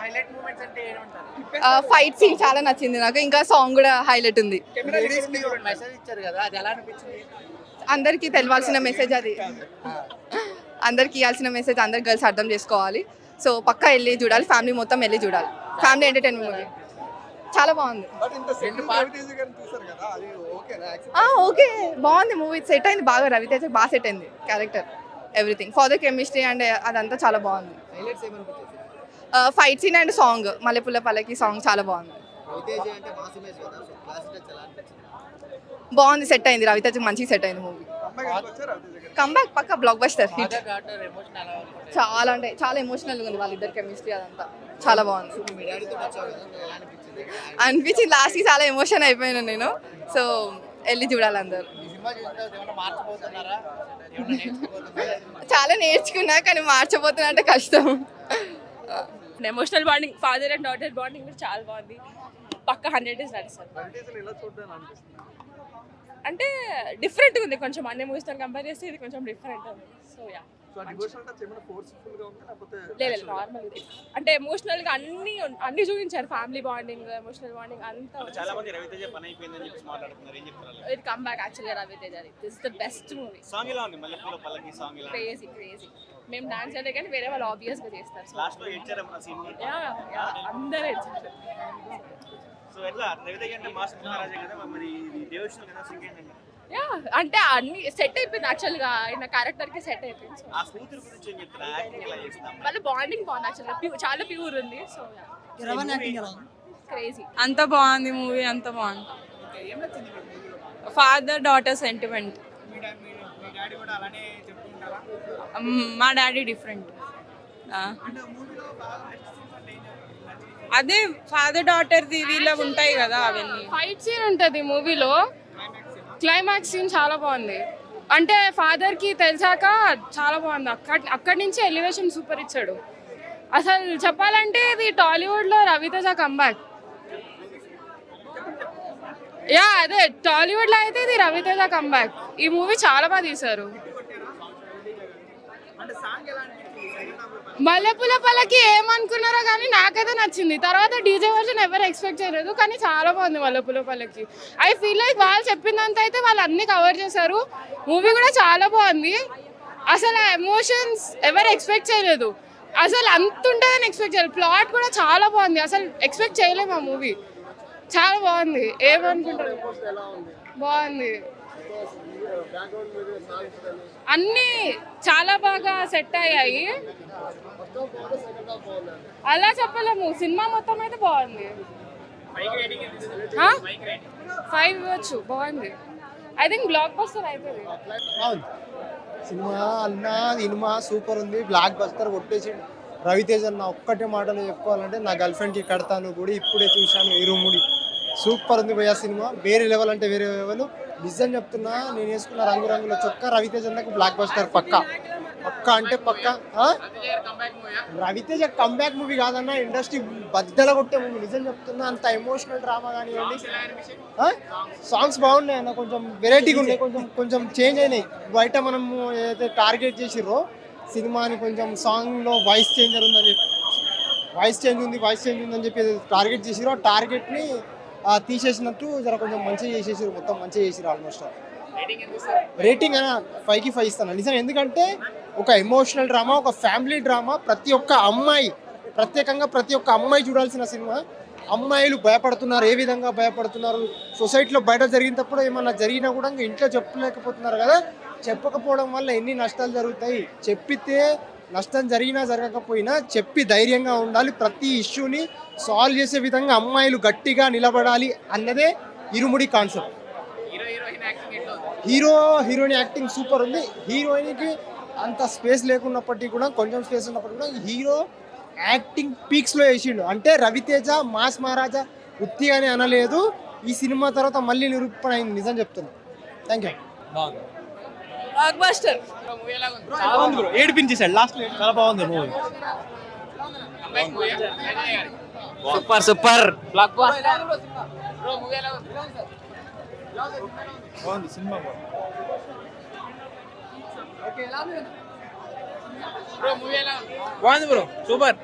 Highlight moments అంటే ఏమంటారు? Fight scene చాలా నచ్చింది నాకు, ఇంకా సాంగ్ కూడా హైలైట్ ఉంది. లేడీస్ కి మెసేజ్ ఇచ్చారు కదా, అది ఎలా అనిపించింది? అందరికీ తెలవాల్సిన మెసేజ్ అది, అందరికి ఇవ్వాల్సిన మెసేజ్ అందరు గర్ల్స్ అర్థం చేసుకోవాలి. సో పక్కా వెళ్ళి చూడాలి, ఫ్యామిలీ మొత్తం వెళ్ళి చూడాలి. ఫ్యామిలీ ఎంటర్టైన్మెంట్ మూవీ చాలా బాగుంది. ఓకే, బాగుంది మూవీ, సెట్ అయింది బాగా. రవితేజ బాగా సెట్ అయింది character, everything. Father chemistry and అదంతా చాలా బాగుంది. హైలైట్స్ ఏమనిపించింది? ఫైట్ సీన్ అండ్ సాంగ్, మల్లెపుల్ల పల్లకి సాంగ్ చాలా బాగుంది. రవితేజ అంటే మాస్ ఇమేజ్ కదా, సో క్లాస్ టచ్ ఎలా అనిపించింది? బాగుంది, సెట్ అయింది. రవితేజ మంచిగా సెట్ అయింది మూవీ. కంబ్యాక్ పక్క block buster hit. Daughter emotion ఎలా ఉంటుంది? చాలా అంటే చాలా ఎమోషనల్గా ఉంది వాళ్ళిద్దరు కెమిస్ట్రీ, అదంతా చాలా బాగుంది. మీ డాడీతో వచ్చావు కదా, ఎలా అనిపించింది? అనిపించింది, లాస్ట్కి చాలా ఎమోషన్ అయిపోయాను నేను. సో వెళ్ళి చూడాలి అందరు. ఈ సినిమా చూసిన తర్వాత ఏమైనా మార్చిపోతున్నారా? ఏమైనా నేర్చుకోబోతున్నారా? చాలా నేర్చుకున్నా, కానీ మార్చబోతున్నా అంటే కష్టం. Emotional bonding, father and daughter bonding కూడా చాలా బాగుంది. పక్క 100 డేస్ నడుస్తుంది. అంటే డిఫరెంట్ ఉంది కొంచెం, అన్ని మూవీస్తో కంపేర్ చేస్తే ఇది కొంచెం డిఫరెంట్ ఉంది. సో యా, లేదు నార్మల్ ఇది. అంటే ఎమోషనల్ గా అన్ని చూపించారు, ఫ్యామిలీ బాండింగ్, ఎమోషనల్ బాండింగ్ అంతా. చాలా మంది రవితేజ పని అయిపోయిందని చెప్పి మాట్లాడుతున్నారు, ఏం చెప్తారు? ఇది కంబ్యాక్ యాక్చువల్గా Raviteja, this is the best movie. Song ఎలా ఉంది? మల్లెపూల పల్లకి సాంగ్ ఎలా? Crazy crazy. మేము డాన్స్ అయితే కానీ వేరే వాళ్ళు ఆబ్వియస్ గా చేస్తారు. లాస్ట్ లో ఏడ్చారు ఆ సీన్. అందరూ ఏడ్చారు. సో ఎట్లా రవితేజ అంటే మాస్ మహారాజే కదా, మరి దేవశ్రీ కదా సింగ్ ఏంటంటే? యా, అంటే అన్ని సెట్ అయిపోయింది యాక్చువల్గా, ఆయన క్యారెక్టర్ కి సెట్ అయిపోయింది. ఆ కూతురు గురించి ఏం చెప్తారు? యాక్టింగ్ ఎలా చేస్తాం? వాళ్ళ బాండింగ్ బాగుంది యాక్చువల్గా, చాలా ప్యూర్ ఉంది. So crazy. అంత బాగుంది మూవీ, అంత బాగుంది. Father daughter sentiment. మా డాడీ డిఫరెంట్. అదే ఫాదర్ డాటర్ది వీళ్ళ ఉంటాయి కదా అవన్నీ. ఫైట్ సీన్ ఉంటుంది మూవీలో, క్లైమాక్స్ సీన్ చాలా బాగుంది. అంటే ఫాదర్కి తెలిసాక చాలా బాగుంది. అక్కడి నుంచి ఎలివేషన్ సూపర్ ఇచ్చాడు. అసలు చెప్పాలంటే ఇది టాలీవుడ్లో రవితేజ కంబ్యాక్. యా, అదే టాలీవుడ్లో అయితే ఇది రవితేజ కంబ్యాక్. ఈ మూవీ చాలా బాగా తీశారు. మల్లెపూల పల్లకి ఏమనుకున్నారో కానీ నాకైతే నచ్చింది. తర్వాత డీజే వర్షన్ ఎవరు ఎక్స్పెక్ట్ చేయలేదు, కానీ చాలా బాగుంది మల్లెపూల పల్లకి. ఐ ఫీల్ లైక్ వాళ్ళు చెప్పినంత అయితే వాళ్ళు అన్ని కవర్ చేశారు. మూవీ కూడా చాలా బాగుంది. అసలు ఆ ఎమోషన్స్ ఎవరు ఎక్స్పెక్ట్ చేయలేదు, అసలు అంత ఉంటుందని ఎక్స్పెక్ట్ చేయలేదు. ప్లాట్ కూడా చాలా బాగుంది, అసలు ఎక్స్పెక్ట్ చేయలేము ఆ మూవీ. చాలా బాగుంది. ఏమనుకుంటారు? బాగుంది, అన్నీ చాలా బాగా సెట్ అయ్యాయి. అలా చెప్పలేము, సినిమా మొత్తం అయితే బాగుంది. 5 ఇవ్వచ్చు, బాగుంది. ఐ థింక్ బ్లాక్ బస్టర్ అయిపోయింది. సినిమా సూపర్ ఉంది, బ్లాక్ బస్టర్ కొట్టేసి. రవితేజ అన్న ఒక్కటే మాటలు చెప్పుకోవాలంటే, నా గర్ల్ ఫ్రెండ్కి కడతాను కూడా ఇప్పుడే చూశాను ఇరుముడి. సూపర్ ఉంది భయ్యా సినిమా, వేరే లెవెల్ అంటే వేరే లెవెల్. నిజం చెప్తున్నా, నేను వేసుకున్న రంగురంగుల చొక్కా రవితేజ అన్నకు బ్లాక్ బస్టర్ పక్కా అంటే పక్కా. రవితేజ కంబ్యాక్ మూవీ కాదన్న, ఇండస్ట్రీ బద్దల కొట్టే మూవీ. నిజం చెప్తున్నా, అంత ఎమోషనల్ డ్రామా కానివ్వండి, సాంగ్స్ బాగున్నాయి అన్న, కొంచెం వెరైటీగా ఉన్నాయి, కొంచెం చేంజ్ అయినాయి. బయట మనం ఏదైతే టార్గెట్ చేసిర్రో సినిమాని, కొంచెం సాంగ్లో వాయిస్ చేంజ్ ఉందని చెప్పి టార్గెట్ చేసిర్రో, ఆ టార్గెట్ని తీసేసినట్టు జర కొంచెం మంచిగా చేసేసారు, మొత్తం మంచిగా చేసారు. ఆల్మోస్ట్ రేటింగ్ అయినా 5కి 5 ఇస్తాను నిజం. ఎందుకంటే ఒక ఎమోషనల్ డ్రామా, ఒక ఫ్యామిలీ డ్రామా, ప్రతి ఒక్క అమ్మాయి, ప్రత్యేకంగా ప్రతి ఒక్క అమ్మాయి చూడాల్సిన సినిమా. అమ్మాయిలు భయపడుతున్నారు, ఏ విధంగా భయపడుతున్నారు, సొసైటీలో బయట జరిగినప్పుడు ఏమన్నా జరిగినా కూడా ఇంట్లో చెప్పలేకపోతున్నారు కదా. చెప్పకపోవడం వల్ల ఎన్ని నష్టాలు జరుగుతాయి. చెప్పితే నష్టం జరిగినా జరగకపోయినా చెప్పి ధైర్యంగా ఉండాలి. ప్రతి ఇష్యూని సాల్వ్ చేసే విధంగా అమ్మాయిలు గట్టిగా నిలబడాలి అన్నదే ఇరుముడి కాన్సెప్ట్. హీరోయిన్ యాక్టింగ్ సూపర్ ఉంది. హీరోయిన్కి అంత స్పేస్ లేకున్నప్పటికీ కూడా, కొంచెం స్పేస్ ఉన్నప్పటికీ కూడా హీరో యాక్టింగ్ పీక్స్లో వేసిండు. అంటే రవితేజ మాస్ మహారాజా ఉత్తిగానే అనలేదు, ఈ సినిమా తర్వాత మళ్ళీ నిరూపణ అయింది. నిజం చెప్తున్నా. Thank you. Blockbuster. ఏడిపించేసాడు లాస్ట్. చాలా బాగుంది మూవీ. Super blockbuster. బాగుంది సినిమా. బాగుంది బ్రో, సూపర్.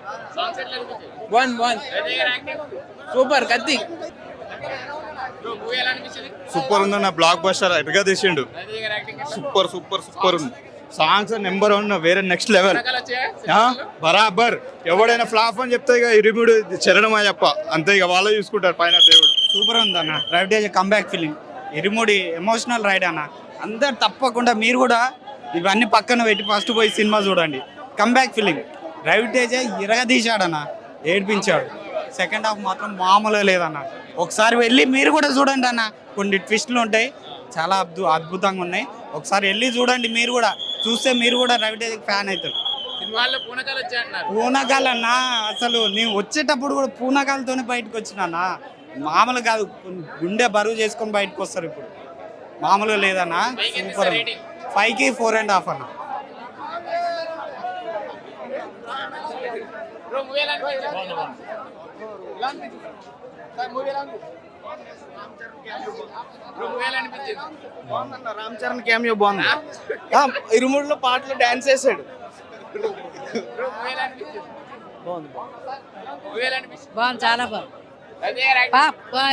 బాగుంది సూపర్. కత్తి సూపర్ ఉందన్న, బ్లాక్ బస్టర్ ఎటుగా తీసిండు. సూపర్ సూపర్ సూపర్ ఉంది. సాంగ్స్ నెంబర్ 1, వేరే నెక్స్ట్ లెవెల్. బరాబర్. ఎవడైనా ఫ్లాప్ అని చెప్తే ఇక ఇరుముడు చరణం అయ్యప్ప అంతే, ఇక వాళ్ళే చూసుకుంటారు పైన దేవుడు. సూపర్ ఉందన్న. రవితేజ కంబ్యాక్ ఫీలింగ్, ఇరుముడి ఎమోషనల్ రైడ్ అన్న. అందరు తప్పకుండా మీరు కూడా ఇవన్నీ పక్కన పెట్టి ఫస్ట్ పోయి సినిమా చూడండి. Comeback feeling. రవితేజ ఇరగదీశాడన్న, ఏడ్పించాడు. సెకండ్ హాఫ్ మాత్రం మామూలుగా లేదన్న. ఒకసారి వెళ్ళి మీరు కూడా చూడండి అన్న, కొన్ని ట్విస్టులు ఉంటాయి, చాలా అద్భుతంగా ఉన్నాయి. ఒకసారి వెళ్ళి చూడండి, మీరు కూడా చూస్తే మీరు కూడా రవితేజకి ఫ్యాన్ అవుతారు. పూనకాలన్నా అసలు నేను వచ్చేటప్పుడు కూడా పూనకాలతోనే బయటకు వచ్చినా, మామూలు కాదు, గుండె బరువు చేసుకొని బయటకు వస్తారు. ఇప్పుడు మామూలుగా లేదన్నా, సూపర్. 5కి 4.5 అన్న. రామ్ చరణ్ క్యామియో బాగుంది. ఇరుముడిలో పాటలు డాన్స్ చేశాడు. బాగుంది, చాలా బాగుంది.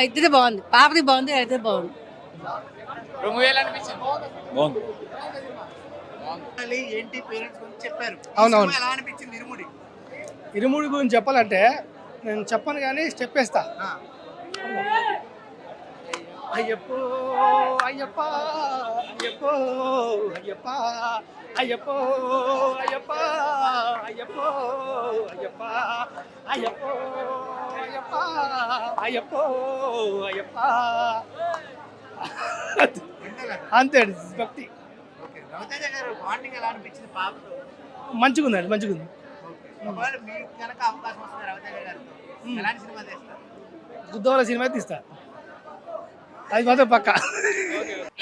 ఇద్దరు బాగుంది, పాపది బాగుంది, అయితే బాగుంది. ఏంటి పేరెంట్స్ గురించి చెప్పారు. అవునవును. ఎలా అనిపించింది ఇరుముడి? ఇరుముడి గురించి చెప్పాలంటే నేను చెప్పను కానీ స్టెప్ వేస్తా. అయ్యప్పో అయ్యప్ప అయ్యప్పో అయ్యప్ప అయ్యప్పో అయ్యప్ప అయ్యప్పో అయ్యప్ప అయ్యప్పో అయ్యప్ప అయ్యప్పో అయ్యప్ప అంతే భక్తి. రవితేజ గారు బాండింగ్ ఎలా అనిపించింది పాపతో? మంచిగుందండి, మంచిగుంది. ఒకవేళ మీకు కనుక అవకాశం వస్తుంది రవితేజ గారితో, ఎలాంటి సినిమా చేస్తారు? గుద్దోల సినిమా తీస్తా, అది మాత్రం పక్కా.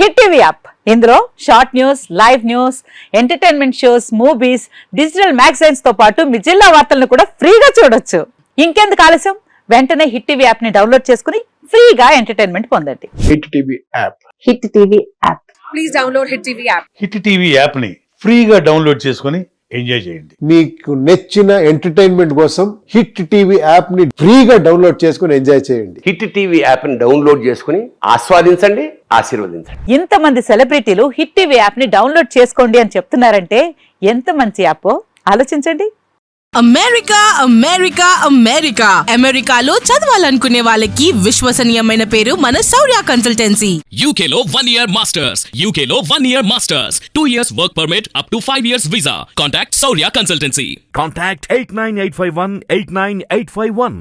హిట్ టీవీ యాప్, ఇందులో short news, live news, entertainment shows, movies, digital magazines తో పాటు మీ జిల్లా వార్తలను కూడా ఫ్రీగా చూడొచ్చు. ఇంకెందుకు ఆలస్యం, వెంటనే హిట్ టీవీ యాప్ ని డౌన్లోడ్ చేసుకుని ఫ్రీగా ఎంటర్టైన్మెంట్ పొందండి. Hit TV app. Hit TV app, please download hit TV app. Hit TV app ని ఫ్రీగా డౌన్లోడ్ చేసుకుని ఎంజాయ్ చేయండి. మీకు నచ్చిన ఎంటర్టైన్మెంట్ కోసం హిట్ టీవీ యాప్ ని ఫ్రీగా డౌన్లోడ్ చేసుకుని ఎంజాయ్ చేయండి. హిట్ టీవీ యాప్ ని డౌన్లోడ్ చేసుకుని ఆస్వాదించండి, ఆశీర్వదించండి. ఇంతమంది సెలబ్రిటీలు హిట్ టీవీ యాప్ ని డౌన్లోడ్ చేసుకోండి అని చెప్తున్నారంటే ఎంత మంచి యాప్ ఆలోచించండి. అమెరికా అమెరికా అమెరికా అమెరికాలో చదవాలనుకునే వాళ్ళకి విశ్వసనీయమైన పేరు మన శౌర్య కన్సల్టెన్సీ. యూకేలో 1 year మాస్టర్స్, యూకేలో 1 year masters, 2 years work permit, up to 5 years visa. Contact Shaurya consultancy. Contact 89851 89851.